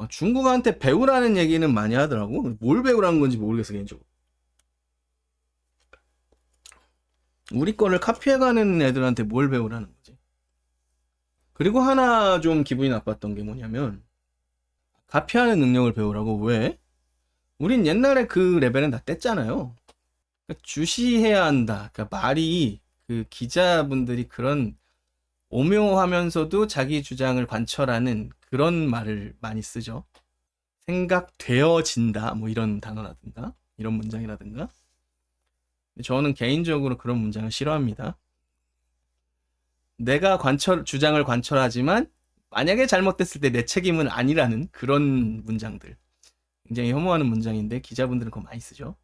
중국한테 배우라는 얘기는 많이 하더라고. 뭘 배우라는 건지 모르겠어, 개인적으로. 우리 거를 카피해가는 애들한테 뭘 배우라는 거지. 그리고 하나 좀 기분이 나빴던 게 뭐냐면, 카피하는 능력을 배우라고. 왜? 우린 옛날에 그 레벨은 다 뗐잖아요. 그러니까 주시해야 한다. 그러니까 말이, 그 기자분들이 그런 오묘하면서도 자기 주장을 관철하는 그런 말을 많이 쓰죠. 생각되어진다. 뭐 이런 단어라든가, 이런 문장이라든가. 저는 개인적으로 그런 문장을 싫어합니다. 내가 주장을 관철하지만 만약에 잘못됐을 때 내 책임은 아니라는 그런 문장들. 굉장히 혐오하는 문장인데 기자분들은 그거 많이 쓰죠.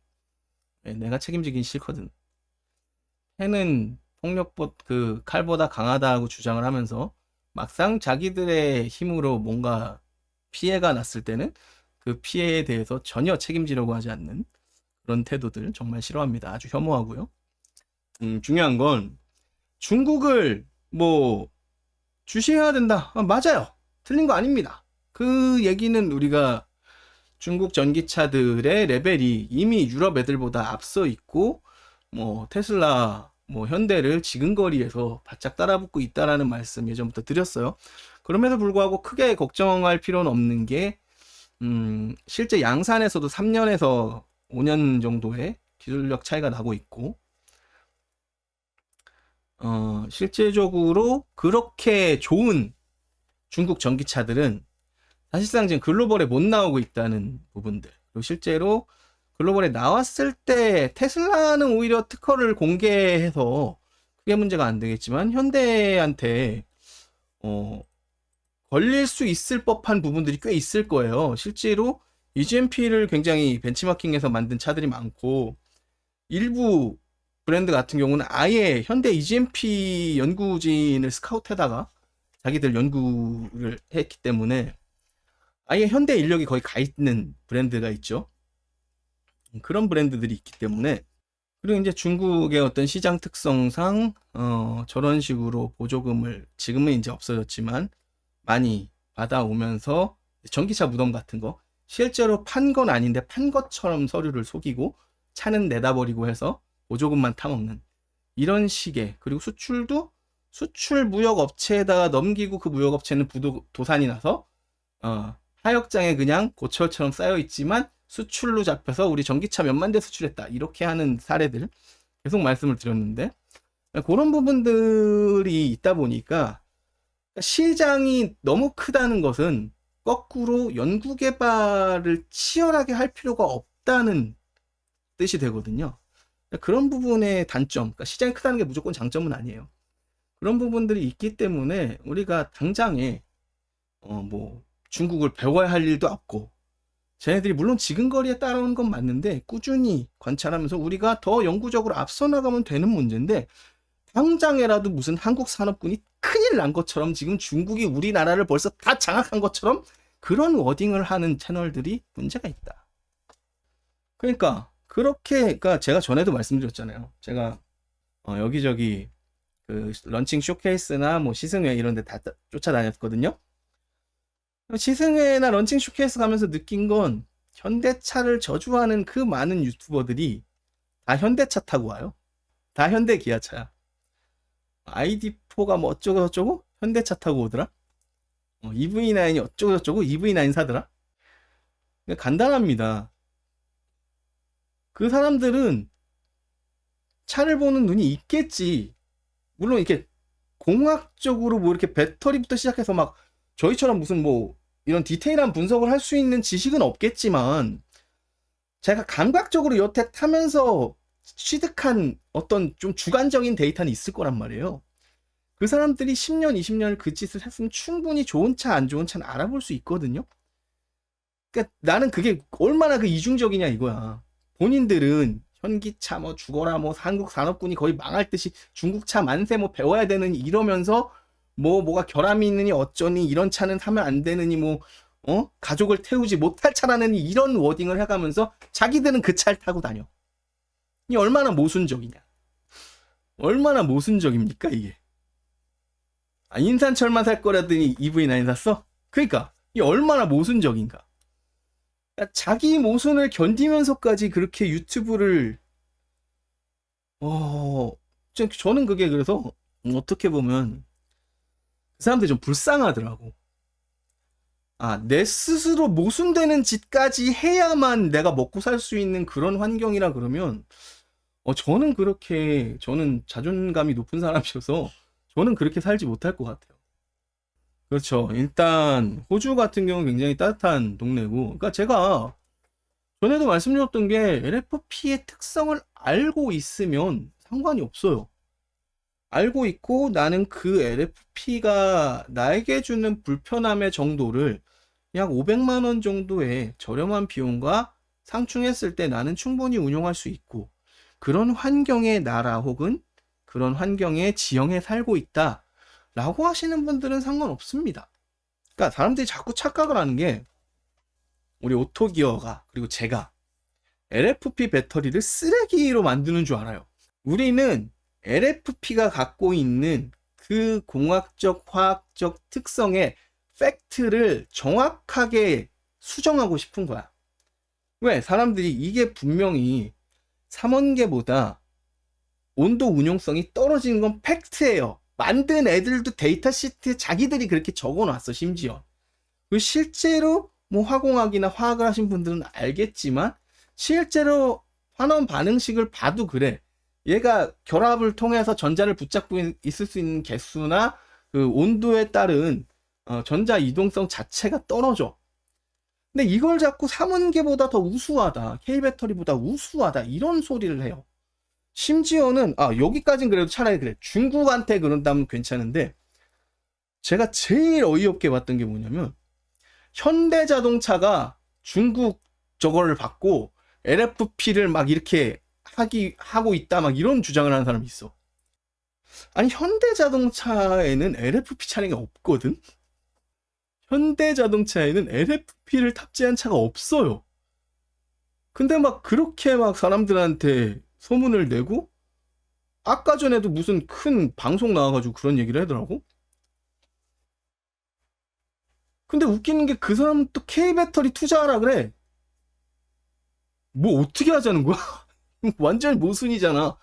내가 책임지긴 싫거든. 해는 칼보다 강하다고 주장을 하면서 막상 자기들의 힘으로 뭔가 피해가 났을 때는 그 피해에 대해서 전혀 책임지려고 하지 않는 그런 태도들 정말 싫어합니다. 아주 혐오하고요. 중요한 건 중국을 주시해야 된다. 맞아요. 틀린 거 아닙니다. 그 얘기는 우리가 중국 전기차들의 레벨이 이미 유럽 애들보다 앞서 있고 테슬라 현대를 지근거리에서 바짝 따라붙고 있다라는 말씀 예전부터 드렸어요. 그럼에도 불구하고 크게 걱정할 필요는 없는 게 실제 양산에서도 3년에서 5년 정도의 기술력 차이가 나고 있고 실제적으로 그렇게 좋은 중국 전기차들은 사실상 지금 글로벌에 못 나오고 있다는 부분들. 그리고 실제로 글로벌에 나왔을 때 테슬라는 오히려 특허를 공개해서 크게 문제가 안 되겠지만 현대한테 걸릴 수 있을 법한 부분들이 꽤 있을 거예요. 실제로 EGMP를 굉장히 벤치마킹해서 만든 차들이 많고 일부 브랜드 같은 경우는 아예 현대 EGMP 연구진을 스카우트에다가 자기들 연구를 했기 때문에 아예 현대 인력이 거의 가 있는 브랜드가 있죠. 그런 브랜드들이 있기 때문에 그리고 이제 중국의 어떤 시장 특성상 저런 식으로 보조금을 지금은 이제 없어졌지만 많이 받아오면서 전기차 무덤 같은 거 실제로 판 건 아닌데 판 것처럼 서류를 속이고 차는 내다버리고 해서 보조금만 타먹는 이런 식의 그리고 수출도 수출 무역 업체에다가 넘기고 그 무역 업체는 도산이 나서 하역장에 그냥 고철처럼 쌓여 있지만 수출로 잡혀서 우리 전기차 몇만 대 수출했다 이렇게 하는 사례들 계속 말씀을 드렸는데 그런 부분들이 있다 보니까 시장이 너무 크다는 것은 거꾸로 연구개발을 치열하게 할 필요가 없다는 뜻이 되거든요. 그런 부분의 단점, 그러니까 시장이 크다는 게 무조건 장점은 아니에요. 그런 부분들이 있기 때문에 우리가 당장에 중국을 배워야 할 일도 없고 쟤네들이 물론 지근거리에 따라오는 건 맞는데 꾸준히 관찰하면서 우리가 더 영구적으로 앞서 나가면 되는 문제인데 당장에라도 무슨 한국 산업군이 큰일 난 것처럼 지금 중국이 우리나라를 벌써 다 장악한 것처럼 그런 워딩을 하는 채널들이 문제가 있다. 그러니까 제가 전에도 말씀드렸잖아요. 제가 여기저기 그 런칭 쇼케이스나 시승회 이런 데 다 쫓아다녔거든요. 시승회나 런칭 쇼케이스 가면서 느낀 건 현대차를 저주하는 그 많은 유튜버들이 다 현대차 타고 와요. 다 현대 기아차야. ID4가 어쩌고 저쩌고 현대차 타고 오더라. EV9이 어쩌고 저쩌고 EV9 사더라. 간단합니다. 그 사람들은 차를 보는 눈이 있겠지. 물론 이렇게 공학적으로 이렇게 배터리부터 시작해서 저희처럼 무슨 이런 디테일한 분석을 할 수 있는 지식은 없겠지만 제가 감각적으로 여태 타면서 취득한 어떤 좀 주관적인 데이터는 있을 거란 말이에요. 그 사람들이 10년, 20년을 그 짓을 했으면 충분히 좋은 차, 안 좋은 차는 알아볼 수 있거든요. 그러니까 나는 그게 얼마나 이중적이냐 이거야. 본인들은 현기차 죽어라 한국 산업군이 거의 망할 듯이 중국차 만세 배워야 되느니 이러면서 뭐가 결함이 있느니 어쩌니 이런 차는 사면 안 되느니 가족을 태우지 못할 차라느니 이런 워딩을 해가면서 자기들은 그 차를 타고 다녀. 이 얼마나 모순적이냐. 얼마나 모순적입니까 이게. 인산철만 살 거라더니 EV9 샀어? 그러니까 이 얼마나 모순적인가. 그러니까 자기 모순을 견디면서까지 그렇게 유튜브를 어 저는 그게 그래서 어떻게 보면 그 사람들이 좀 불쌍하더라고. 내 스스로 모순되는 짓까지 해야만 내가 먹고 살 수 있는 그런 환경이라 그러면 저는 자존감이 높은 사람이어서 저는 그렇게 살지 못할 것 같아요. 그렇죠. 일단 호주 같은 경우는 굉장히 따뜻한 동네고, 그러니까 제가 전에도 말씀드렸던 게 LFP의 특성을 알고 있으면 상관이 없어요. 알고 있고 나는 그 LFP가 나에게 주는 불편함의 정도를 약 500만 원 정도의 저렴한 비용과 상충했을 때 나는 충분히 운용할 수 있고, 그런 환경의 나라 혹은 그런 환경의 지형에 살고 있다 라고 하시는 분들은 상관없습니다. 그러니까 사람들이 자꾸 착각을 하는 게, 우리 오토기어가 그리고 제가 LFP 배터리를 쓰레기로 만드는 줄 알아요. 우리는 LFP가 갖고 있는 그 공학적, 화학적 특성의 팩트를 정확하게 수정하고 싶은 거야. 왜? 사람들이 이게 분명히 3원계보다 온도 운용성이 떨어지는 건 팩트예요. 만든 애들도 데이터 시트에 자기들이 그렇게 적어놨어, 심지어. 실제로 뭐 화공학이나 화학을 하신 분들은 알겠지만 실제로 환원 반응식을 봐도 그래. 얘가 결합을 통해서 전자를 붙잡고 있을 수 있는 개수나 그 온도에 따른 전자 이동성 자체가 떨어져. 근데 이걸 자꾸 3원계보다 더 우수하다, K배터리보다 우수하다 이런 소리를 해요. 심지어는 여기까진 그래도 차라리 그래. 중국한테 그런다면 괜찮은데, 제가 제일 어이없게 봤던 게 뭐냐면 현대자동차가 중국 저거를 받고 LFP를 막 이렇게 하고 있다 막 이런 주장을 하는 사람이 있어. 아니, 현대자동차에는 LFP 차량이 없거든? 현대자동차에는 LFP를 탑재한 차가 없어요. 근데 막 그렇게 막 사람들한테 소문을 내고, 아까 전에도 무슨 큰 방송 나와가지고 그런 얘기를 하더라고. 근데 웃기는 게 그 사람 또 K배터리 투자하라 그래. 뭐 어떻게 하자는 거야? 완전 모순이잖아.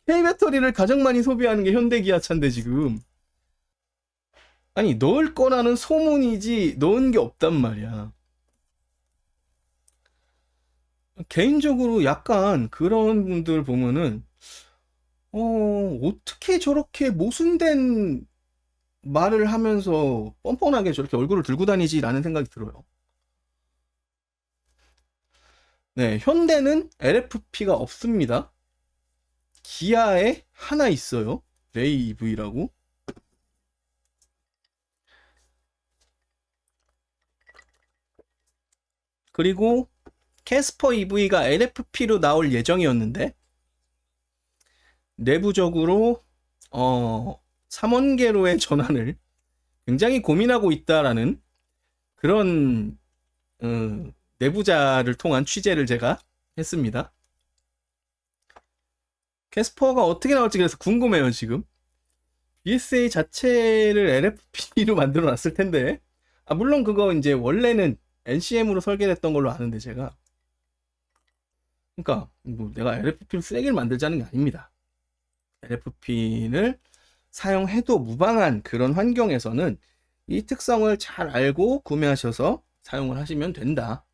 K배터리를 가장 많이 소비하는 게 현대기아차인데 지금. 아니, 넣을 거라는 소문이지 넣은 게 없단 말이야. 개인적으로 약간 그런 분들 보면은 어떻게 저렇게 모순된 말을 하면서 뻔뻔하게 저렇게 얼굴을 들고 다니지라는 생각이 들어요. 네, 현대는 LFP가 없습니다. 기아에 하나 있어요. 레이 EV라고. 그리고 캐스퍼 EV가 LFP로 나올 예정이었는데 내부적으로 3원계로의 전환을 굉장히 고민하고 있다라는 그런 내부자를 통한 취재를 제가 했습니다. 캐스퍼가 어떻게 나올지 그래서 궁금해요, 지금. BSA 자체를 LFP로 만들어 놨을 텐데. 물론 그거 이제 원래는 NCM으로 설계됐던 걸로 아는데 제가. 그러니까 뭐 내가 LFP를 쓰레기를 만들자는 게 아닙니다. LFP를 사용해도 무방한 그런 환경에서는 이 특성을 잘 알고 구매하셔서 사용을 하시면 된다.